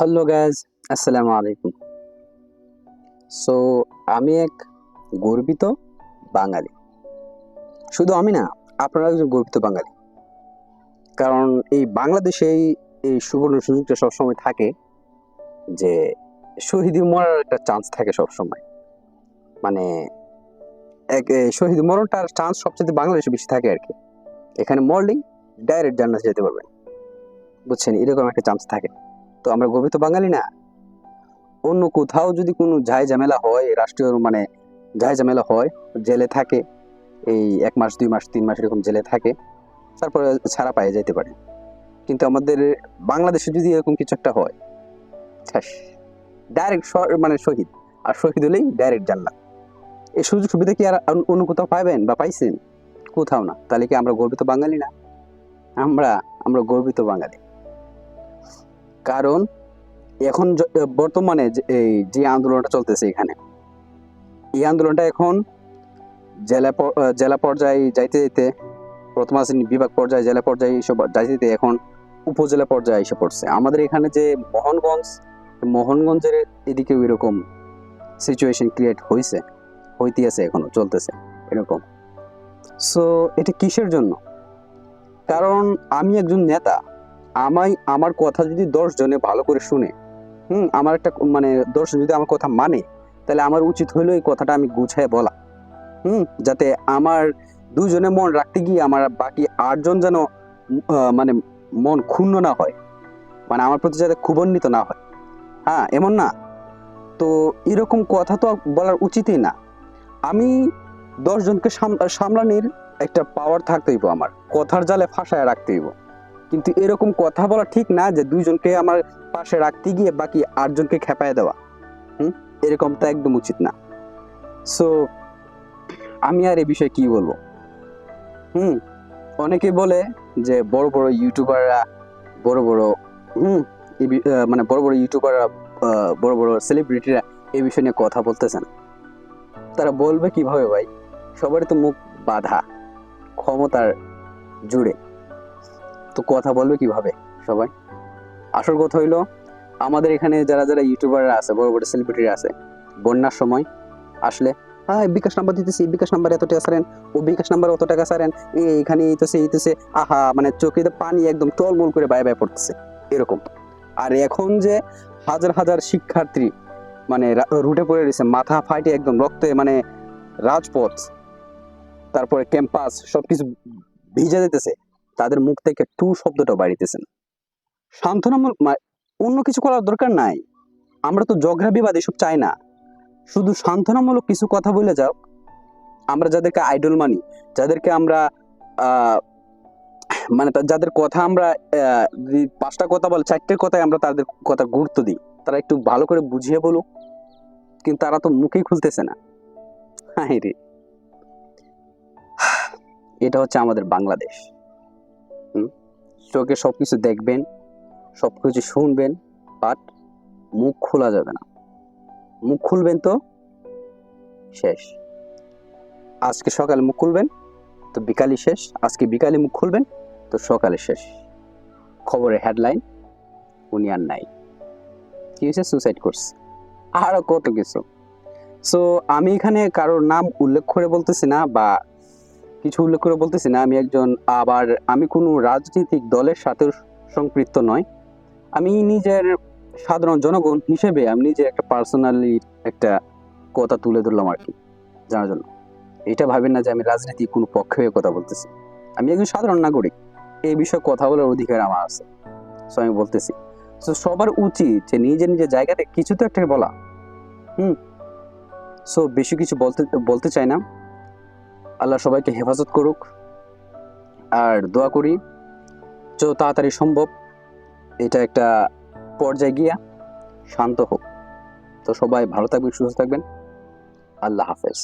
Hello guys, আসসালামু আলাইকুম। So আমি এক গর্বিত বাঙালি। শুধু আমি না, আপনারা একজন গর্বিত বাঙালি। কারণ এই বাংলাদেশে এই সুবর্ণ সুযোগটা সবসময় থাকে যে শহীদে মরার একটা চান্স থাকে সবসময়। মানে শহীদ মরণটার চান্স সবচেয়ে বাংলাদেশে বেশি থাকে আর কি। এখানে মরলেই ডাইরেক্ট জান্নাতে যেতে পারবেন, বুঝছেন? এরকম একটা চান্স থাকে। তো আমরা গর্বিত বাঙালি না। অন্য কোথাও যদি কোনো ঝামেলা হয়, রাষ্ট্রীয় ঝামেলা হয়, জেলে থাকে, এই ১ মাস ২ মাস ৩ মাস এরকম জেলে থাকে, তারপরে ছাড়া পায়ে যেতে পারে। কিন্তু আমাদের বাংলাদেশে যদি এরকম কিছু একটা হয়, শেষ, ডাইরেক্ট শহীদ। আর শহীদ হলেই ডাইরেক্ট জান্নাত। এই সুযোগ সুবিধা কি আর অন্য কোথাও পাবেন বা পাইছেন? কোথাও না। তাহলে কি আমরা গর্বিত বাঙালি না? আমরা আমরা গর্বিত বাঙালি। কারণ এখন বর্তমানে যে আন্দোলনটা চলতেছে এখানে, এই আন্দোলনটা এখন জেলা পর্যায়ে যাইতে যাইতে, প্রথম শ্রেণী বিভাগ পর্যায়ে, জেলা পর্যায়ে এইসব যাইতে এখন উপজেলা পর্যায়ে এসে পড়ছে। আমাদের এখানে যে মোহনগঞ্জের এদিকেও এরকম সিচুয়েশন ক্রিয়েট হইতে আছে, এখনো চলতেছে এরকম। সো এটা কিসের জন্য? কারণ আমি একজন নেতা, আমার কথা যদি ১০ জনে ভালো করে শুনে, আমার একটা ১০ জন যদি আমার কথা মানে, তাহলে আমার উচিত হইলো এই কথাটা আমি গুছায় বলা, যাতে আমার ২ জনে মন রাখতে গিয়ে আমার বাকি ৮ জন যেন মানে মন ক্ষুণ্ণ না হয়, মানে আমার প্রতি যাতে ক্ষুভান্বিত না হয়। হ্যাঁ, এমন না? তো এরকম কথা তো বলার উচিতই না। আমি ১০ জনকে সামলানোর একটা পাওয়ার থাকতে হইব, আমার কথার জালে ফাঁসায় রাখতে হইব। কিন্তু এরকম কথা বলা ঠিক না যে ২ জনকে আমার পাশে রাখতে গিয়ে বাকি ৮ জনকে খেপায় দেওয়া। এরকম তো একদম উচিত না। সো আমি আর এই বিষয়ে কি বলবো? অনেকে বলে যে বড় বড় ইউটিউবাররা, বড় বড় বড় বড় ইউটিউবাররা, বড় বড় সেলিব্রিটিরা এই বিষয় নিয়ে কথা বলতেছেন। তারা বলবে কিভাবে ভাই? সবারই তো মুখ বাঁধা, ক্ষমতার জুড়ে, তো কথা বলবে কিভাবে সবাই? আসল কথা হইলো, আমাদের এখানে যারা যারা ইউটিউবাররা আছে, বড় বড় সেলিব্রিটিরা আছে, বন্যার সময় আসলে, হ্যাঁ, বিকাশ নাম্বার দিতেছি, বিকাশ নাম্বার এত টাকা সারেন, ও বিকাশ নাম্বার অত টাকা সারেন, এইখানে এইতেছে, আহা, চোখে পানি একদম টলমল করে বায়ে পড়তেছে এরকম। আর এখন যে হাজার হাজার শিক্ষার্থী রুটে পড়ে রয়েছে, মাথা ফাইটে একদম রক্তে, রাজপথ, তারপরে ক্যাম্পাস সবকিছু ভিজে যেতেছে, তাদের মুখ থেকে টু শব্দটা বাড়িতেছে না। সান্ত্বনামূলক অন্য কিছু করার দরকার নাই। আমরা তো ঝগড়া বিবাদ এসব চাই না। শুধু সান্ত্বনামূলক কিছু কথা বলে যাও। আমরা যাদেরকে আইডল মানি, যাদেরকে আমরা যাদের কথা আমরা ৫টা কথা বলে ৪টের কথায় আমরা তাদের কথা গুরুত্ব দিই, তারা একটু ভালো করে বুঝিয়ে বলুক, কিন্তু তারা তো মুখেই খুলতেছে না। রে, এটা হচ্ছে আমাদের বাংলাদেশ। চোখে সবকিছু দেখবেন, সবকিছু শুনবেন, বাট মুখ খোলা যাবে না। মুখ খুলবেন তো শেষ। আজকে সকালে মুখ খুলবেন তো বিকালই শেষ, আজকে বিকালে মুখ খুলবেন তো সকালে শেষ। খবরের হেডলাইন, উনি আর নাই, কি হয়েছে, সুসাইড করছে, আরো কত কিছু। সো আমি এখানে কারোর নাম উল্লেখ করে বলতেছি না বা কিছু উল্লেখ করে বলতেছি না। আমি কোনো রাজনৈতিক দলের সাথে সম্পৃক্ত নয়। আমি নিজের সাধারণ জনগণ হিসেবে আমি নিজে একটা পার্সোনালি একটা কথা তুলে ধরলাম আর কি, জানার জন্য। এটা ভাবেন না যে আমি রাজনীতি কোনো পক্ষে হয়ে কথা বলতেছি। আমি একজন সাধারণ নাগরিক, এই বিষয়ে কথা বলার অধিকার আমার আছে। সো আমি বলতেছি, সো সবার উচিত যে নিজের নিজের জায়গাতে কিছু তো একটা বলা। সো বেশি কিছু বলতে চাই না। আল্লাহ সবাইকে হেফাজত করুক, আর দোয়া করি যত তাড়াতাড়ি সম্ভব এটা একটা পর্যায়ে গিয়া শান্ত হোক। তো সবাই ভালো থাকবেন, সুস্থ থাকবেন। আল্লাহ হাফেজ।